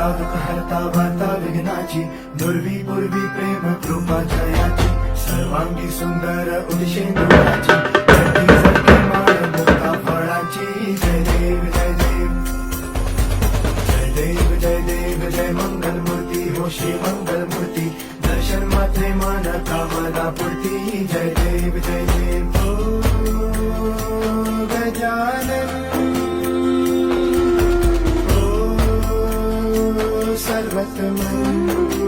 करता दुःख हरता वार्ता विघ्नाची दुर्वी पूर्वी प्रेम कृपा जयाची सर्वांगी सुंदर उदिशेंद्राची जटी जटी माळ मुक्ता फळाची जय देव जय देव जय देव जय देव जय मंगल मूर्ती हो श्री मंगल मूर्ती दर्शन मात्रे मन कामना पूर्ती जय देव जय देव ओ गजानन सर्वतमन